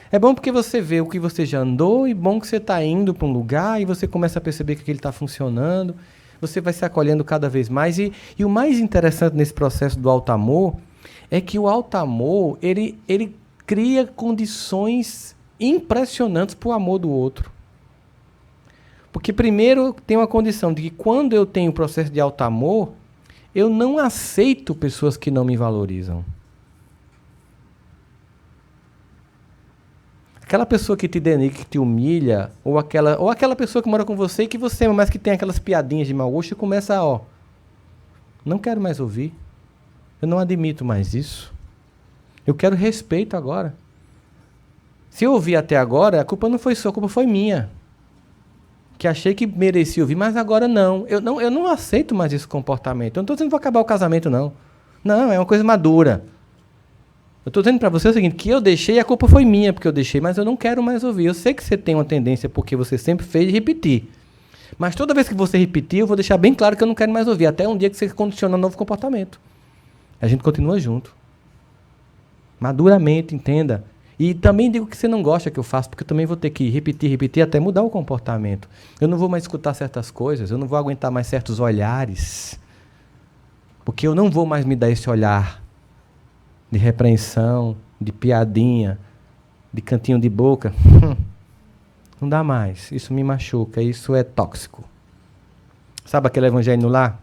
É bom porque você vê o que você já andou e bom que você está indo para um lugar e você começa a perceber que ele está funcionando. Você vai se acolhendo cada vez mais. E o mais interessante nesse processo do alto amor é que o alto amor, ele cria condições impressionantes para o amor do outro. Porque primeiro tem uma condição de que quando eu tenho o processo de alto amor, eu não aceito pessoas que não me valorizam. Aquela pessoa que te denigra, que te humilha, ou aquela pessoa que mora com você e que você ama, mas que tem aquelas piadinhas de mau gosto e começa a, não quero mais ouvir. Eu não admito mais isso. Eu quero respeito agora. Se eu ouvi até agora, a culpa não foi sua, a culpa foi minha. Que achei que merecia ouvir, mas agora não. Eu não aceito mais esse comportamento. Eu não estou dizendo que vou acabar o casamento, não. Não, é uma coisa madura. Eu estou dizendo para você o seguinte, que eu deixei, a culpa foi minha porque eu deixei, mas eu não quero mais ouvir. Eu sei que você tem uma tendência, porque você sempre fez, de repetir. Mas toda vez que você repetir, eu vou deixar bem claro que eu não quero mais ouvir, até um dia que você condiciona um novo comportamento. A gente continua junto. Maduramente, entenda. E também digo que você não gosta que eu faça, porque eu também vou ter que repetir, até mudar o comportamento. Eu não vou mais escutar certas coisas, eu não vou aguentar mais certos olhares, porque eu não vou mais me dar esse olhar de repreensão, de piadinha, de cantinho de boca. Não dá mais, isso me machuca, isso é tóxico. Sabe aquele evangelho lá?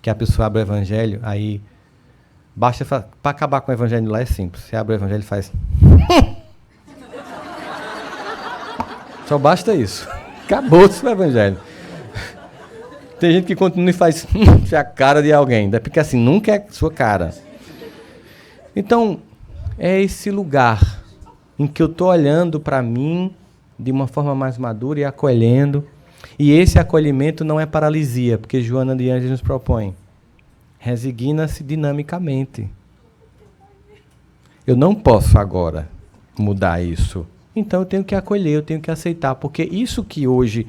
Que a pessoa abre o evangelho, aí basta para acabar com o evangelho lá é simples. Você abre o evangelho e faz. Só basta isso. Acabou-se o evangelho. Tem gente que continua e faz a cara de alguém. Porque assim, nunca é sua cara. Então, é esse lugar em que eu estou olhando para mim de uma forma mais madura e acolhendo. E esse acolhimento não é paralisia, porque Joana de Ângeles nos propõe. Resigna-se dinamicamente. Eu não posso agora. mudar isso. Então eu tenho que acolher, eu tenho que aceitar, porque isso que hoje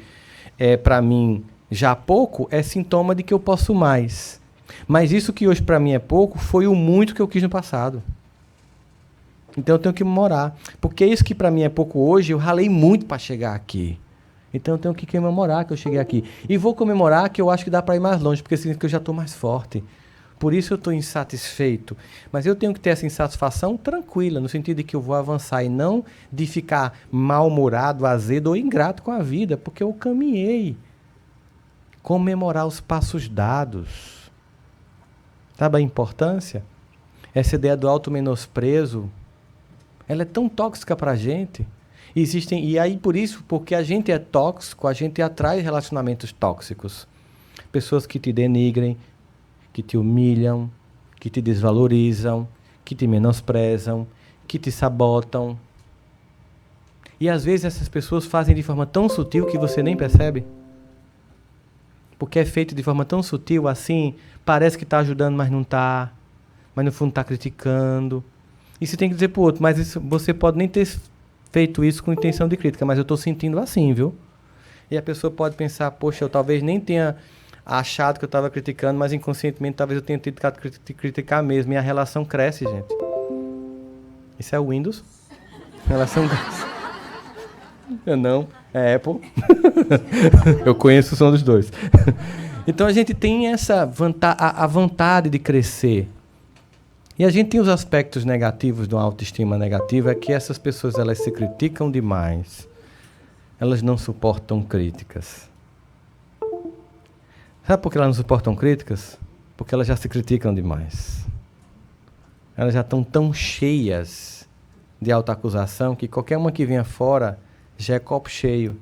é para mim já pouco é sintoma de que eu posso mais. Mas isso que hoje para mim é pouco foi o muito que eu quis no passado. Então eu tenho que memorar, porque isso que para mim é pouco hoje, eu ralei muito para chegar aqui. Então eu tenho que comemorar que eu cheguei aqui. E vou comemorar que eu acho que dá para ir mais longe, porque significa que eu já estou mais forte. Por isso eu estou insatisfeito. Mas eu tenho que ter essa insatisfação tranquila, no sentido de que eu vou avançar e não de ficar mal-humorado, azedo ou ingrato com a vida, porque eu caminhei. Comemorar os passos dados. Sabe a importância? Essa ideia do auto-menosprezo, ela é tão tóxica para a gente. E aí, por isso, porque a gente é tóxico, a gente atrai relacionamentos tóxicos. Pessoas que te denigrem, que te humilham, que te desvalorizam, que te menosprezam, que te sabotam. E às vezes essas pessoas fazem de forma tão sutil que você nem percebe. Porque é feito de forma tão sutil, assim, parece que está ajudando, mas não está. Mas no fundo está criticando. E você tem que dizer para o outro, mas isso, você pode nem ter feito isso com intenção de crítica, mas eu estou sentindo assim, viu? E a pessoa pode pensar, poxa, eu talvez nem tenha achado que eu estava criticando, mas inconscientemente talvez eu tenha tentado criticar mesmo. E a relação cresce, gente. Isso é o Windows? A relação cresce. Eu não, é Apple. Eu conheço o som dos dois. Então a gente tem essa a vontade de crescer. E a gente tem os aspectos negativos de uma autoestima negativa, é que essas pessoas elas se criticam demais. Elas não suportam críticas. Sabe por que elas não suportam críticas? Porque elas já se criticam demais. Elas já estão tão cheias de autoacusação que qualquer uma que venha fora já é copo cheio.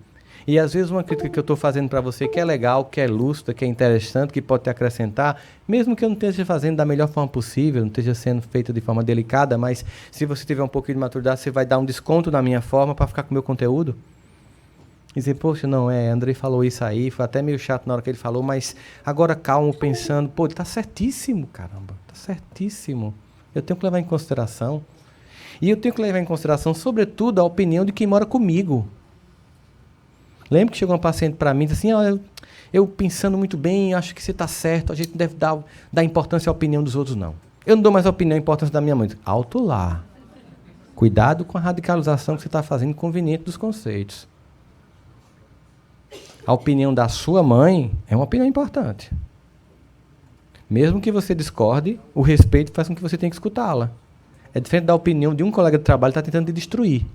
E às vezes uma crítica que eu estou fazendo para você que é legal, que é lúcida, que é interessante, que pode te acrescentar, mesmo que eu não esteja fazendo da melhor forma possível, não esteja sendo feita de forma delicada, mas se você tiver um pouquinho de maturidade, você vai dar um desconto na minha forma para ficar com o meu conteúdo. E dizer, poxa, não, Andrei falou isso aí, foi até meio chato na hora que ele falou, mas agora calmo, pensando, pô, ele tá certíssimo, caramba, tá certíssimo. Eu tenho que levar em consideração. E eu tenho que levar em consideração, sobretudo, a opinião de quem mora comigo. Lembro que chegou uma paciente para mim e disse assim, olha, eu pensando muito bem, acho que você está certo, a gente não deve dar importância à opinião dos outros, não. Eu não dou mais opinião à importância da minha mãe. Alto lá. Cuidado com a radicalização que você está fazendo inconveniente dos conceitos. A opinião da sua mãe é uma opinião importante. Mesmo que você discorde, o respeito faz com que você tenha que escutá-la. É diferente da opinião de um colega de trabalho que está tentando te destruir.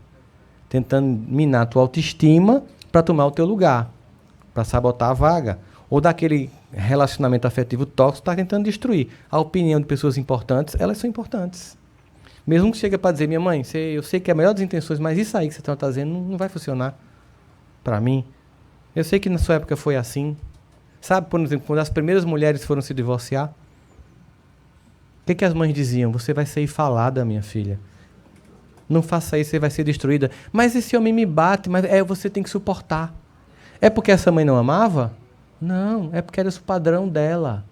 Tentando minar a tua autoestima para tomar o teu lugar, para sabotar a vaga. Ou daquele relacionamento afetivo tóxico está tentando destruir. A opinião de pessoas importantes, elas são importantes. Mesmo que chegue para dizer, minha mãe, eu sei que é a melhor das intenções, mas isso aí que você está fazendo não vai funcionar para mim. Eu sei que na sua época foi assim. Sabe, por exemplo, quando as primeiras mulheres foram se divorciar, o que as mães diziam? Você vai ser falada, minha filha. Não faça isso, você vai ser destruída. Mas esse homem me bate, mas você tem que suportar. É porque essa mãe não amava? Não, é porque era o padrão dela.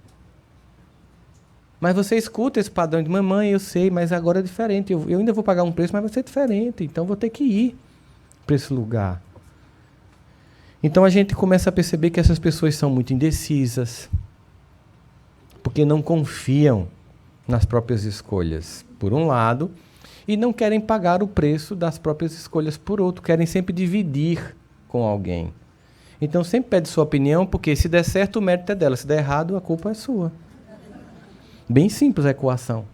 Mas você escuta esse padrão de mamãe, eu sei, mas agora é diferente. Eu ainda vou pagar um preço, mas vai ser diferente. Então vou ter que ir para esse lugar. Então a gente começa a perceber que essas pessoas são muito indecisas, porque não confiam nas próprias escolhas, por um lado, e não querem pagar o preço das próprias escolhas por outro, querem sempre dividir com alguém. Então sempre pede sua opinião, porque se der certo o mérito é dela, se der errado a culpa é sua. Bem simples a equação.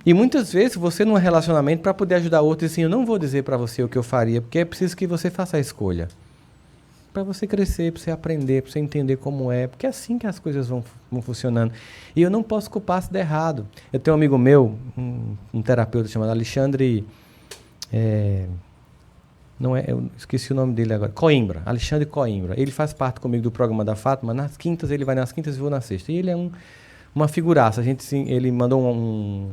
E muitas vezes você num relacionamento, para poder ajudar outro, diz assim, eu não vou dizer para você o que eu faria, porque é preciso que você faça a escolha. Para você crescer, para você aprender, para você entender como é, porque é assim que as coisas vão funcionando. E eu não posso culpar se der errado. Eu tenho um amigo meu, um terapeuta chamado Alexandre, eu esqueci o nome dele agora, Coimbra, Alexandre Coimbra. Ele faz parte comigo do programa da Fátima, nas quintas ele vai nas quintas e eu vou na sexta. E ele é uma figuraça. Ele mandou um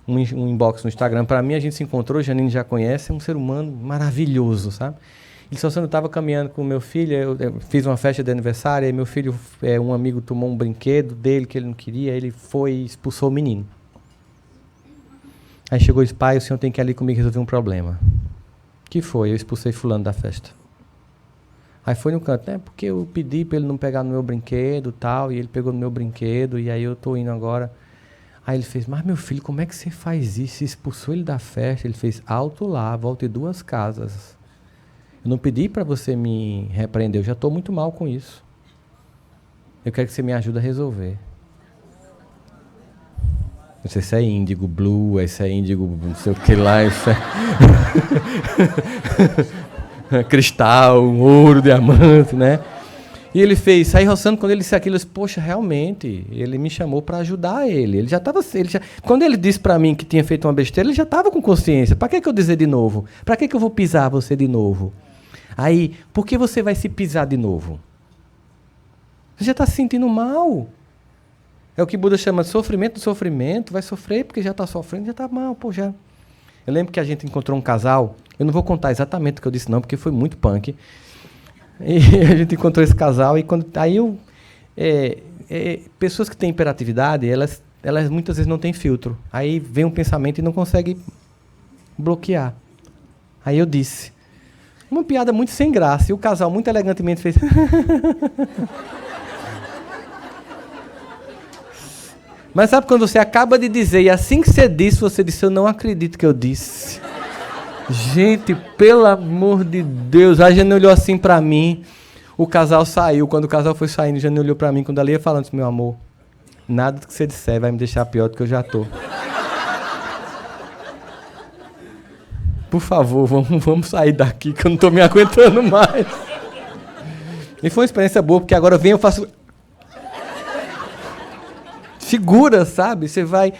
inbox no Instagram para mim, a gente se encontrou, Janine já conhece, é um ser humano maravilhoso, sabe? Ele só eu estava caminhando com o meu filho, eu fiz uma festa de aniversário, e meu filho, um amigo tomou um brinquedo dele que ele não queria, ele foi e expulsou o menino. Aí chegou esse pai, o senhor tem que ir ali comigo resolver um problema. Que foi? Eu expulsei fulano da festa. Aí foi no canto, né? Porque eu pedi para ele não pegar no meu brinquedo e tal, e ele pegou no meu brinquedo, e aí eu tô indo agora. Aí ele fez, mas meu filho, como é que você faz isso? Você expulsou ele da festa. Ele fez, alto lá, volte 2 casas. Eu não pedi para você me repreender, eu já estou muito mal com isso. Eu quero que você me ajude a resolver. Não sei se é índigo, blue, se é índigo, não sei o que lá, isso é cristal, ouro, diamante, né? E ele fez, saí roçando, quando ele disse aquilo, eu disse, poxa, realmente, ele me chamou para ajudar ele. Ele já estava, quando ele disse para mim que tinha feito uma besteira, ele já estava com consciência. Para que eu dizer de novo? Para que eu vou pisar você de novo? Aí, por que você vai se pisar de novo? Você já está se sentindo mal. É o que Buda chama de sofrimento do sofrimento. Vai sofrer porque já está sofrendo, já está mal. Pô, já. Eu lembro que a gente encontrou um casal. Eu não vou contar exatamente o que eu disse não, porque foi muito punk. E a gente encontrou esse casal e pessoas que têm hiperatividade, elas muitas vezes não têm filtro. Aí vem um pensamento e não consegue bloquear. Aí eu disse, uma piada muito sem graça, e o casal muito elegantemente fez... Mas sabe quando você acaba de dizer, e assim que você disse, você disse, eu não acredito que eu disse. Gente, pelo amor de Deus, a Jane olhou assim pra mim, o casal saiu, quando o casal foi saindo, a Jane olhou pra mim, quando ela ia falando, meu amor, nada do que você disser vai me deixar pior do que eu já tô. Por favor, vamos sair daqui, que eu não tô me aguentando mais. E foi uma experiência boa, porque agora eu faço... Segura, sabe? Você vai...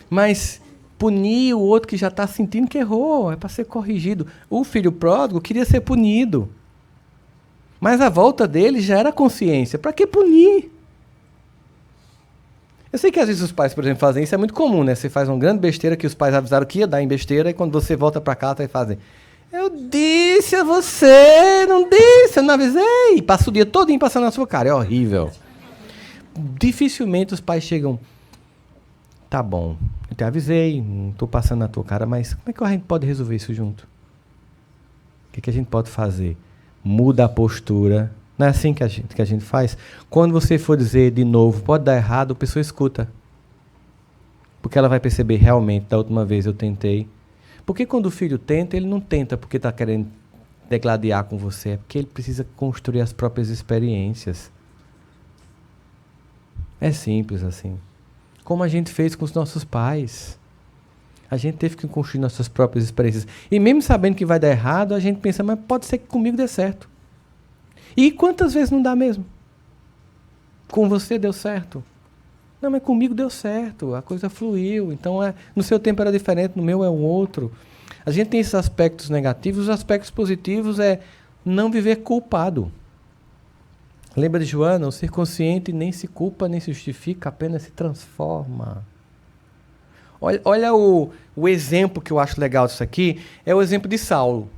Mas punir o outro que já está sentindo que errou, é para ser corrigido. O filho pródigo queria ser punido. Mas a volta dele já era consciência. Para que punir? Eu sei que às vezes os pais, por exemplo, fazem isso, é muito comum, né? Você faz uma grande besteira que os pais avisaram que ia dar em besteira, e quando você volta para casa, aí fazem... Eu disse a você, não disse, eu não avisei. E passa o dia todinho passando na sua cara, é horrível. Dificilmente os pais chegam, tá bom, eu te avisei, não estou passando na tua cara, mas como é que a gente pode resolver isso junto? O que a gente pode fazer? Muda a postura. Não é assim que a gente faz? Quando você for dizer de novo, pode dar errado, a pessoa escuta. Porque ela vai perceber realmente, da última vez eu tentei. Porque quando o filho tenta, ele não tenta porque está querendo degladiar com você, é porque ele precisa construir as próprias experiências. É simples assim. Como a gente fez com os nossos pais. A gente teve que construir nossas próprias experiências. E mesmo sabendo que vai dar errado, a gente pensa, mas pode ser que comigo dê certo. E quantas vezes não dá mesmo? Com você deu certo? Não, mas comigo deu certo. A coisa fluiu. Então, no seu tempo era diferente, no meu é um outro. A gente tem esses aspectos negativos. Os aspectos positivos é não viver culpado. Lembra de Joana? O ser consciente nem se culpa, nem se justifica, apenas se transforma. Olha o exemplo que eu acho legal disso aqui, é o exemplo de Saulo,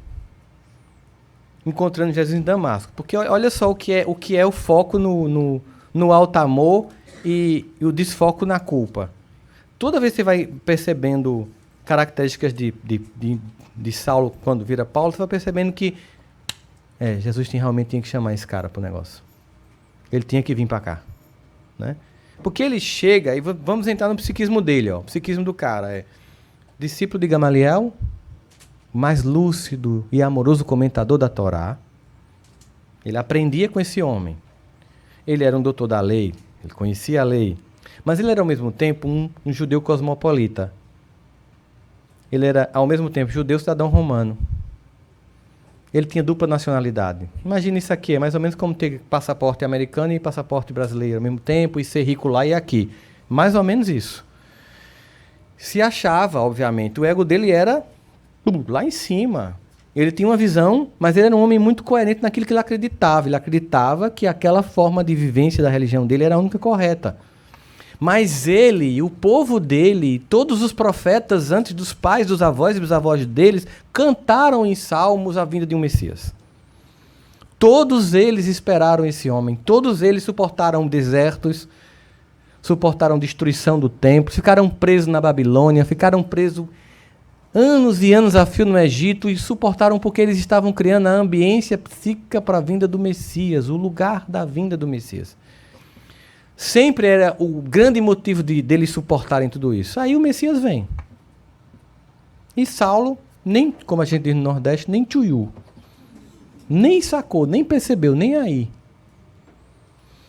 encontrando Jesus em Damasco. Porque olha só o que é o foco no alto amor e o desfoco na culpa. Toda vez que você vai percebendo características de Saulo quando vira Paulo, você vai percebendo que Jesus realmente tinha que chamar esse cara para o negócio. Ele tinha que vir para cá, né? Porque ele chega, e vamos entrar no psiquismo dele, ó. O psiquismo do cara é discípulo de Gamaliel, mais lúcido e amoroso comentador da Torá. Ele aprendia com esse homem. Ele era um doutor da lei, ele conhecia a lei, mas ele era ao mesmo tempo um judeu cosmopolita. Ele era ao mesmo tempo judeu cidadão romano. Ele tinha dupla nacionalidade. Imagina isso aqui, é mais ou menos como ter passaporte americano e passaporte brasileiro ao mesmo tempo, e ser rico lá e aqui. Mais ou menos isso. Se achava, obviamente. O ego dele era lá em cima. Ele tinha uma visão, mas ele era um homem muito coerente naquilo que ele acreditava. Ele acreditava que aquela forma de vivência da religião dele era a única correta. Mas ele, o povo dele, todos os profetas antes dos pais, dos avós e dos avós deles, cantaram em salmos a vinda de um Messias. Todos eles esperaram esse homem, todos eles suportaram desertos, suportaram destruição do templo, ficaram presos na Babilônia, ficaram presos anos e anos a fio no Egito e suportaram porque eles estavam criando a ambiência psíquica para a vinda do Messias, o lugar da vinda do Messias. Sempre era o grande motivo deles suportarem tudo isso. Aí o Messias vem. E Saulo, nem, como a gente diz no Nordeste, nem tchuiu. Nem sacou, nem percebeu, nem aí.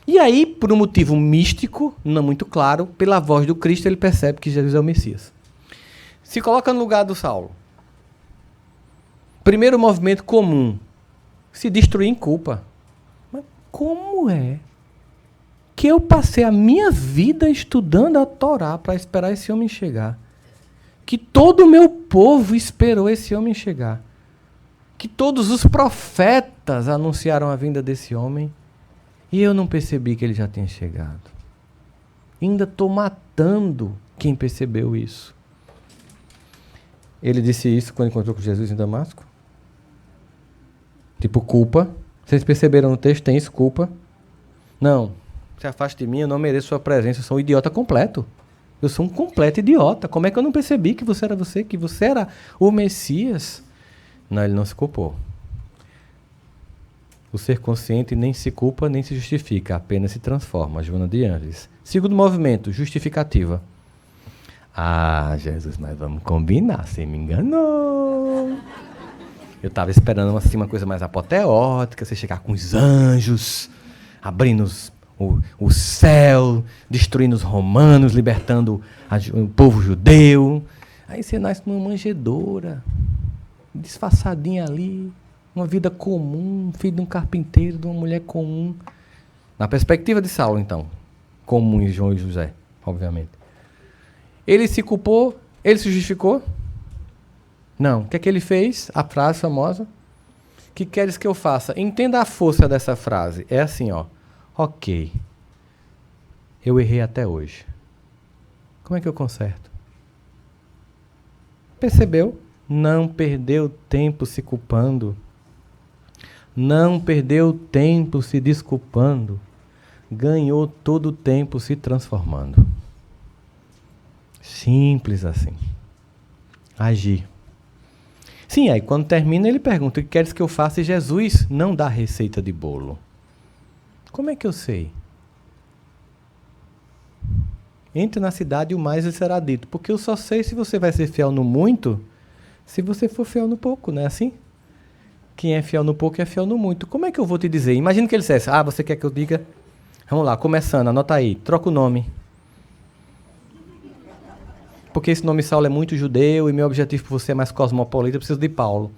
E aí, por um motivo místico, não muito claro, pela voz do Cristo, ele percebe que Jesus é o Messias. Se coloca no lugar do Saulo. Primeiro movimento comum, se destruir em culpa. Mas como é que eu passei a minha vida estudando a Torá para esperar esse homem chegar? Que todo o meu povo esperou esse homem chegar. Que todos os profetas anunciaram a vinda desse homem. E eu não percebi que ele já tinha chegado. Ainda estou matando quem percebeu isso. Ele disse isso quando encontrou com Jesus em Damasco? Tipo, culpa. Vocês perceberam no texto? Tem isso, culpa. Não. Se afaste de mim, eu não mereço sua presença. Eu sou um idiota completo. Eu sou um completo idiota. Como é que eu não percebi que você era o Messias? Não, ele não se culpou. O ser consciente nem se culpa, nem se justifica, apenas se transforma. Joana de Ângeles. Segundo movimento, justificativa. Ah, Jesus, mas vamos combinar, você me enganou. Eu estava esperando assim, uma coisa mais apoteótica, você chegar com os anjos, abrindo o céu, destruindo os romanos, libertando o povo judeu. Aí você nasce numa manjedoura, disfarçadinha ali, uma vida comum, filho de um carpinteiro, de uma mulher comum. Na perspectiva de Saulo, então, comum em João e José, obviamente. Ele se culpou? Ele se justificou? Não. O que é que ele fez? A frase famosa. Que queres que eu faça? Entenda a força dessa frase. É assim, ó. Ok. Eu errei até hoje. Como é que eu conserto? Percebeu? Não perdeu tempo se culpando. Não perdeu tempo se desculpando. Ganhou todo o tempo se transformando. Simples assim. Agir. Sim, aí quando termina ele pergunta, o que queres que eu faça? E Jesus não dá receita de bolo. Como é que eu sei? Entre na cidade e o mais lhe será dito. Porque eu só sei se você vai ser fiel no muito, se você for fiel no pouco, não é assim? Quem é fiel no pouco é fiel no muito. Como é que eu vou te dizer? Imagina que ele dissesse, você quer que eu diga? Vamos lá, começando, anota aí, troca o nome. Porque esse nome Saulo é muito judeu e meu objetivo por você é mais cosmopolita, eu preciso de Paulo.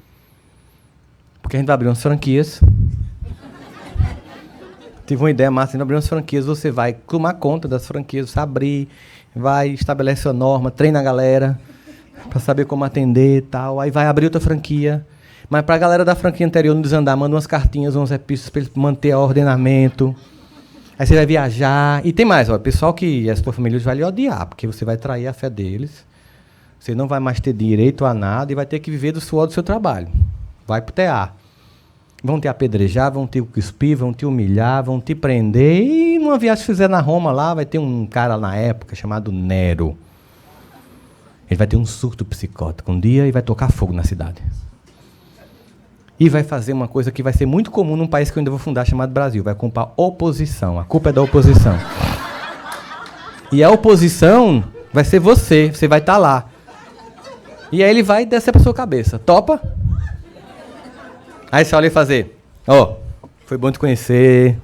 Porque a gente vai abrir umas franquias. Tive uma ideia massa, a gente vai abrir umas franquias, você vai tomar conta das franquias, você abrir, vai estabelecer a norma, treina a galera para saber como atender e tal, aí vai abrir outra franquia. Mas para a galera da franquia anterior não desandar, manda umas cartinhas, umas epístolas para eles manter o ordenamento. Aí você vai viajar. E tem mais, ó, pessoal que a sua família vai lhe odiar, porque você vai trair a fé deles. Você não vai mais ter direito a nada e vai ter que viver do suor do seu trabalho. Vai pro TA. Vão te apedrejar, vão te cuspir, vão te humilhar, vão te prender. E numa viagem que fizer na Roma lá, vai ter um cara na época chamado Nero. Ele vai ter um surto psicótico um dia e vai tocar fogo na cidade. E vai fazer uma coisa que vai ser muito comum num país que eu ainda vou fundar, chamado Brasil. Vai culpar oposição. A culpa é da oposição. E a oposição vai ser você. Você vai estar lá. E aí ele vai descer para sua cabeça. Topa? Aí você olha e fazer. Foi bom te conhecer.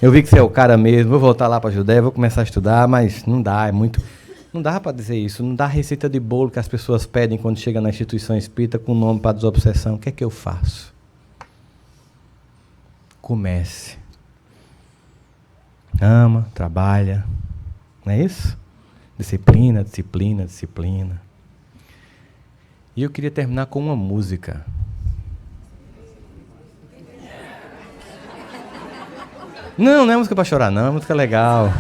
Eu vi que você é o cara mesmo. Vou voltar lá para a Judéia, vou começar a estudar, mas não dá, é muito... Não dá para dizer isso, não dá receita de bolo que as pessoas pedem quando chegam na instituição espírita com nome para desobsessão. O que é que eu faço? Comece. Ama, trabalha. Não é isso? Disciplina, disciplina, disciplina. E eu queria terminar com uma música. Não é música para chorar, não, é música legal.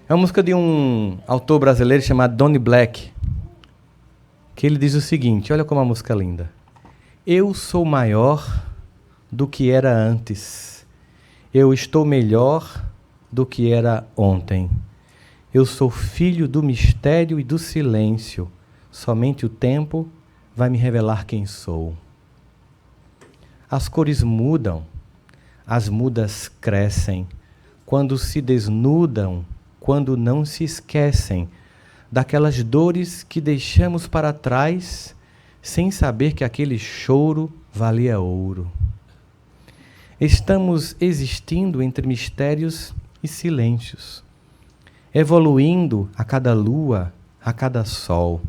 É uma música de um autor brasileiro chamado Donnie Black, que ele diz o seguinte, olha como a música é linda. Eu sou maior do que era antes. Eu estou melhor do que era ontem. Eu sou filho do mistério e do silêncio. somente o tempo vai me revelar quem sou. As cores mudam, as mudas crescem, quando se desnudam, quando não se esquecem daquelas dores que deixamos para trás, sem saber que aquele choro valia ouro. Estamos existindo entre mistérios e silêncios, evoluindo a cada lua, a cada sol.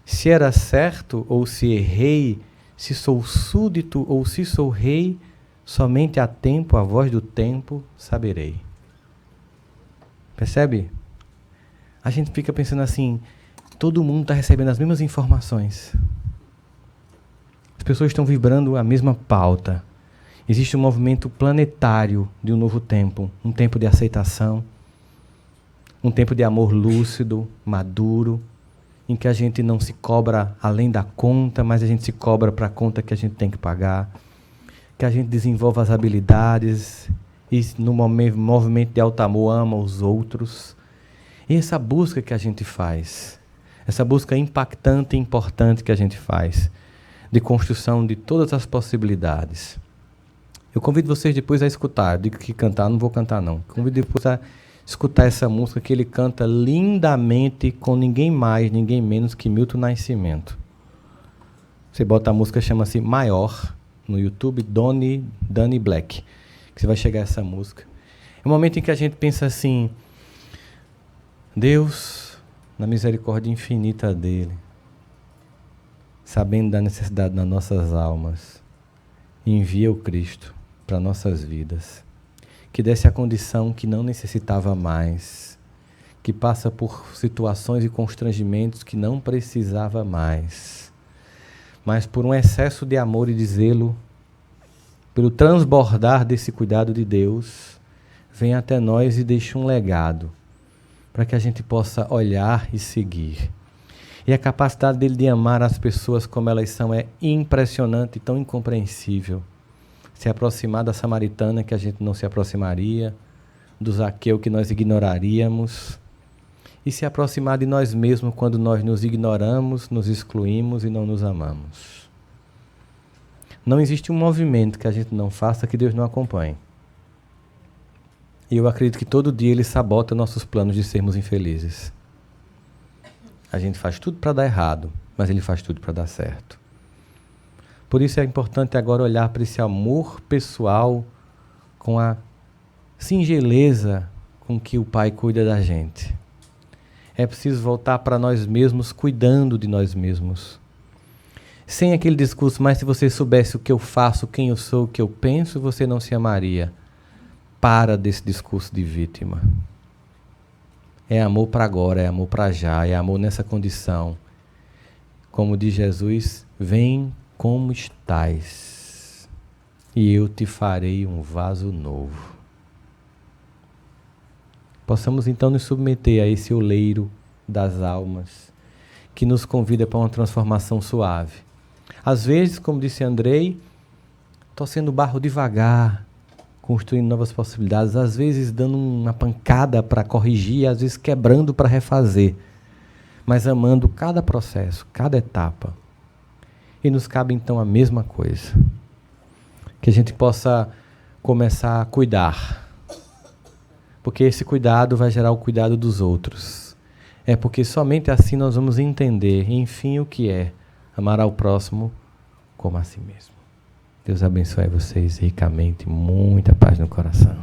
Se era certo ou se errei, se sou súdito ou se sou rei, somente a tempo, a voz do tempo, saberei. Percebe? A gente fica pensando assim, todo mundo está recebendo as mesmas informações. As pessoas estão vibrando a mesma pauta. Existe um movimento planetário de um novo tempo, um tempo de aceitação, um tempo de amor lúcido, maduro, em que a gente não se cobra além da conta, mas a gente se cobra para a conta que a gente tem que pagar, que a gente desenvolva as habilidades e no movimento de alto amor ama os outros. E essa busca que a gente faz, essa busca impactante e importante que a gente faz, de construção de todas as possibilidades. Eu convido vocês depois a escutar, eu digo que cantar, não vou cantar não. Convido depois a escutar essa música que ele canta lindamente com ninguém mais, ninguém menos que Milton Nascimento. Você bota a música, chama-se Maior, no YouTube, Danny Black, que você vai chegar a essa música. É um momento em que a gente pensa assim, Deus, na misericórdia infinita dele, sabendo da necessidade das nossas almas, envia o Cristo para nossas vidas, que desse a condição que não necessitava mais, que passa por situações e constrangimentos que não precisava mais, mas por um excesso de amor e de zelo, pelo transbordar desse cuidado de Deus, vem até nós e deixa um legado, para que a gente possa olhar e seguir. E a capacidade dele de amar as pessoas como elas são é impressionante e tão incompreensível. Se aproximar da samaritana que a gente não se aproximaria, do Zaqueu que nós ignoraríamos, e se aproximar de nós mesmos quando nós nos ignoramos, nos excluímos e não nos amamos. Não existe um movimento que a gente não faça que Deus não acompanhe. E eu acredito que todo dia Ele sabota nossos planos de sermos infelizes. A gente faz tudo para dar errado, mas Ele faz tudo para dar certo. Por isso é importante agora olhar para esse amor pessoal com a singeleza com que o Pai cuida da gente. É preciso voltar para nós mesmos, cuidando de nós mesmos. Sem aquele discurso, mas se você soubesse o que eu faço, quem eu sou, o que eu penso, você não se amaria. Para desse discurso de vítima. É amor para agora, é amor para já, é amor nessa condição. Como diz Jesus, vem como estás, e eu te farei um vaso novo. Possamos então nos submeter a esse oleiro das almas, que nos convida para uma transformação suave. Às vezes, como disse Andrei, torcendo o barro devagar, construindo novas possibilidades, às vezes dando uma pancada para corrigir, às vezes quebrando para refazer, mas amando cada processo, cada etapa. E nos cabe então a mesma coisa, que a gente possa começar a cuidar, porque esse cuidado vai gerar o cuidado dos outros. É porque somente assim nós vamos entender, enfim, o que é amar ao próximo como a si mesmo. Deus abençoe vocês ricamente, muita paz no coração.